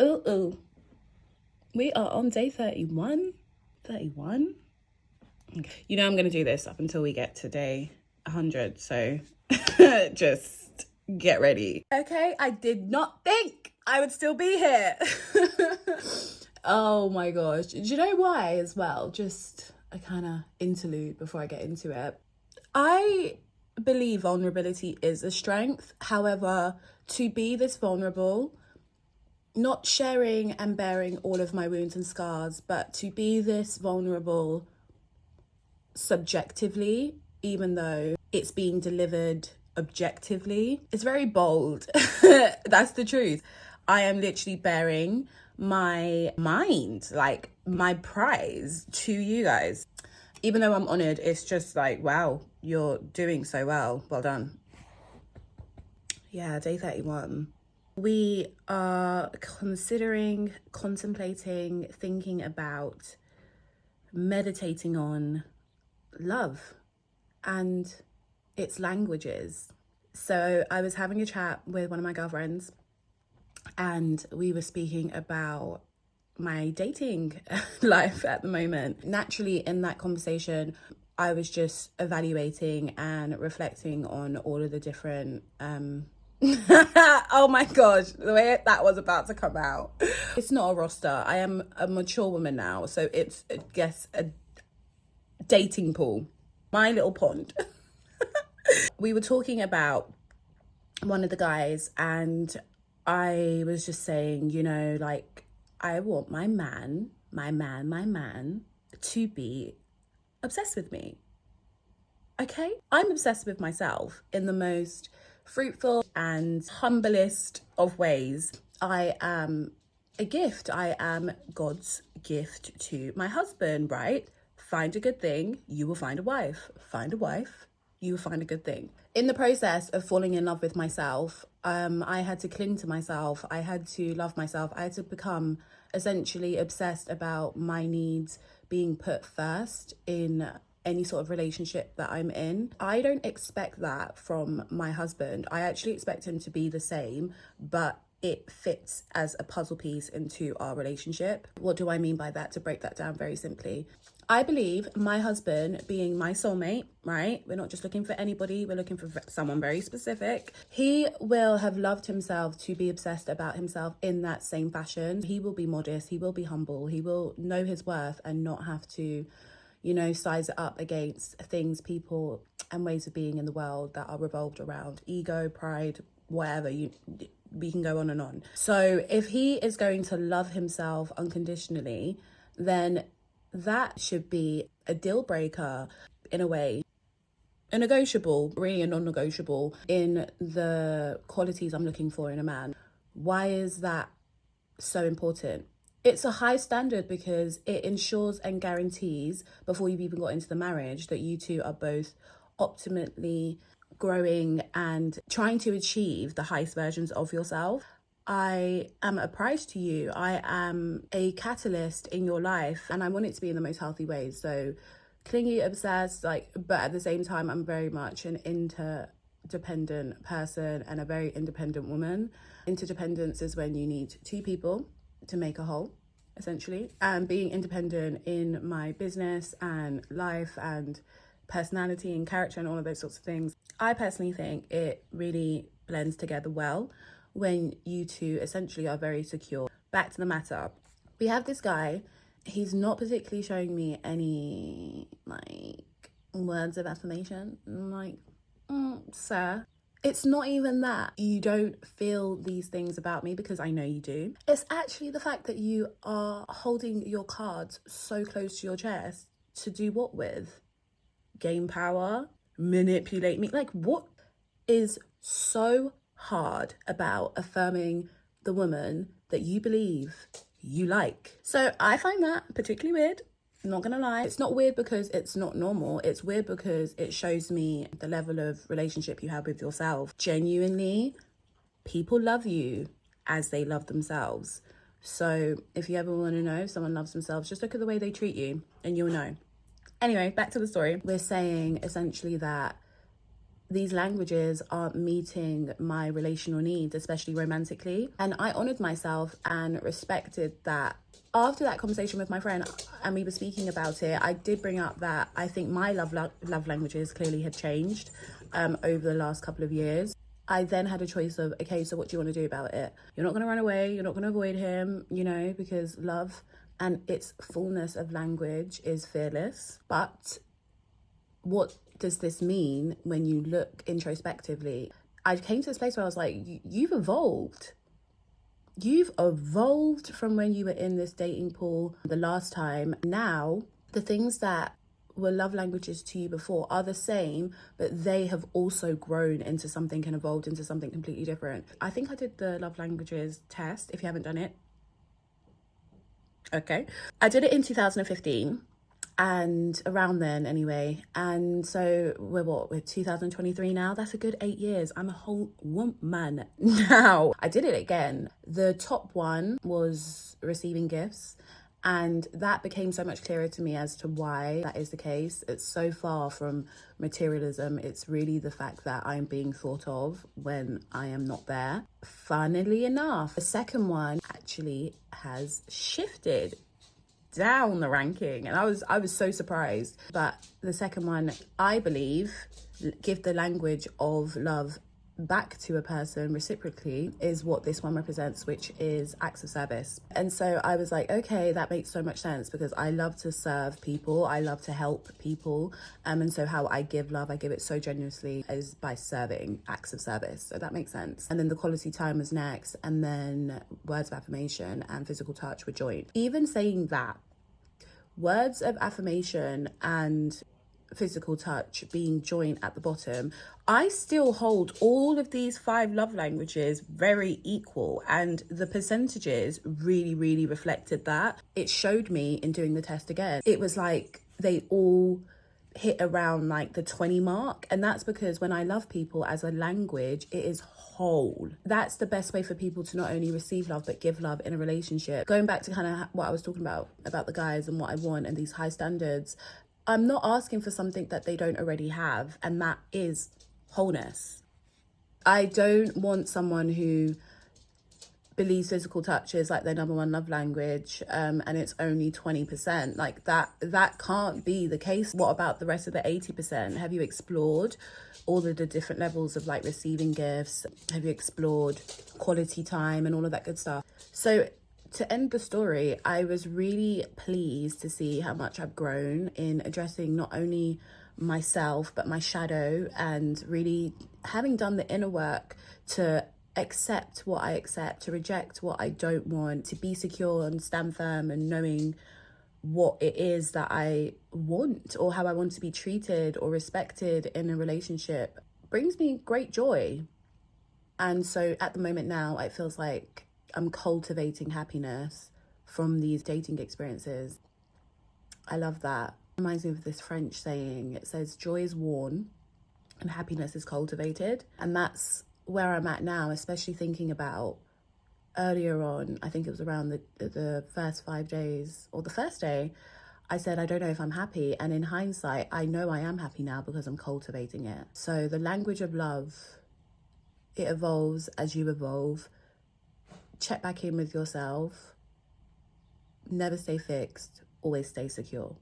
Ooh. We are on day 31. 31? You know I'm going to do this up until we get to day 100. So just get ready. Okay, I did not think I would still be here. Oh my gosh. Do you know why as well? Just a kind of interlude before I get into it. I believe vulnerability is a strength. However, to be this vulnerable, not sharing and bearing all of my wounds and scars, but to be this vulnerable subjectively, even though it's being delivered objectively, it's very bold. That's the truth. I am literally bearing my mind, like my prize, to you guys. Even though I'm honored, it's just like, wow, you're doing so well. Well done. Yeah, day 31. We are contemplating, thinking about, meditating on love and its languages. So I was having a chat with one of my girlfriends and we were speaking about my dating life at the moment. Naturally, in that conversation, I was just evaluating and reflecting on all of the different oh my gosh, the way that was about to come out. It's not a roster. I am a mature woman now, so it's, I guess, a dating pool. My little pond. We were talking about one of the guys and I was just saying, you know, like, I want my man to be obsessed with me. Okay? I'm obsessed with myself in the most fruitful and humblest of ways. I am a gift. I am God's gift to my husband, right? Find a good thing, you will find a wife. Find a wife, you will find a good thing. In the process of falling in love with myself, I had to cling to myself. I had to love myself. I had to become essentially obsessed about my needs being put first in any sort of relationship that I'm in. I don't expect that from my husband. I actually expect him to be the same, but it fits as a puzzle piece into our relationship. What do I mean by that? To break that down very simply, I believe my husband being my soulmate, right? We're not just looking for anybody, we're looking for someone very specific. He will have loved himself to be obsessed about himself in that same fashion. He will be modest, he will be humble, he will know his worth and not have to, you know, size it up against things, people and ways of being in the world that are revolved around ego, pride, whatever. We can go on and on. So if he is going to love himself unconditionally, then that should be a deal breaker in a way, a negotiable, really a non-negotiable in the qualities I'm looking for in a man. Why is that so important? It's a high standard because it ensures and guarantees before you've even got into the marriage that you two are both optimally growing and trying to achieve the highest versions of yourself. I am a prize to you. I am a catalyst in your life and I want it to be in the most healthy ways. So clingy, obsessed, like, but at the same time, I'm very much an interdependent person and a very independent woman. Interdependence is when you need two people to make a whole, essentially. And being independent in my business and life and personality and character and all of those sorts of things, I personally think it really blends together well when you two essentially are very secure. Back to the matter. We have this guy. He's not particularly showing me any like words of affirmation. I'm like, sir, it's not even that you don't feel these things about me, because I know you do. It's actually the fact that you are holding your cards so close to your chest to do what with? Gain power? Manipulate me? Like, what is so hard about affirming the woman that you believe you like? So I find that particularly weird. I'm not gonna lie. It's not weird because it's not normal. It's weird because it shows me the level of relationship you have with yourself. Genuinely, people love you as they love themselves. So if you ever want to know if someone loves themselves, just look at the way they treat you and you'll know. Anyway, back to the story. We're saying essentially that these languages aren't meeting my relational needs, especially romantically. And I honored myself and respected that. After that conversation with my friend and we were speaking about it, I did bring up that I think my love languages clearly had changed over the last couple of years. I then had a choice of, okay, so what do you want to do about it? You're not going to run away. You're not going to avoid him, you know, because love and its fullness of language is fearless. But what does this mean when you look introspectively? I came to this place where I was like, you've evolved. You've evolved from when you were in this dating pool the last time. Now, the things that were love languages to you before are the same, but they have also grown into something and evolved into something completely different. I think I did the love languages test. If you haven't done it, okay. I did it in 2015. And around then anyway, and so we're 2023 now. That's a good 8 years. I'm a whole woman now. I did it again. The top one was receiving gifts, and that became so much clearer to me as to why that is the case. It's so far from materialism. It's really the fact that I'm being thought of when I am not there. Funnily enough, the second one actually has shifted down the ranking, and I was so surprised. But the second one, I believe, give the language of love back to a person reciprocally, is what this one represents, which is acts of service. And so I was like, okay, that makes so much sense, because I love to serve people, I love to help people, and so how I give love, I give it so generously, is by serving, acts of service. So that makes sense. And then the quality time was next, and then words of affirmation and physical touch were joined. Even saying that, words of affirmation and physical touch being joined at the bottom, I still hold all of these 5 love languages very equal, and the percentages really, really reflected that. It showed me in doing the test again, it was like they all hit around like the 20 mark, and that's because when I love people as a language, it is whole. That's the best way for people to not only receive love but give love in a relationship. Going back to kind of what I was talking about the guys and what I want and these high standards, I'm not asking for something that they don't already have, and that is wholeness. I don't want someone who believes physical touch is like their number one love language, and it's only 20%. Like that can't be the case. What about the rest of the 80%? Have you explored all of the different levels of like receiving gifts? Have you explored quality time and all of that good stuff? So to end the story, I was really pleased to see how much I've grown in addressing not only myself but my shadow, and really having done the inner work to accept what I accept, to reject what I don't want, to be secure and stand firm, and knowing what it is that I want or how I want to be treated or respected in a relationship brings me great joy. And so at the moment now, it feels like I'm cultivating happiness from these dating experiences. I love that. It reminds me of this French saying. It says, joy is worn and happiness is cultivated. And that's where I'm at now, especially thinking about earlier on, I think it was around the first 5 days, or the first day, I said, I don't know if I'm happy. And in hindsight, I know I am happy now because I'm cultivating it. So the language of love, it evolves as you evolve. Check back in with yourself. Never stay fixed, always stay secure.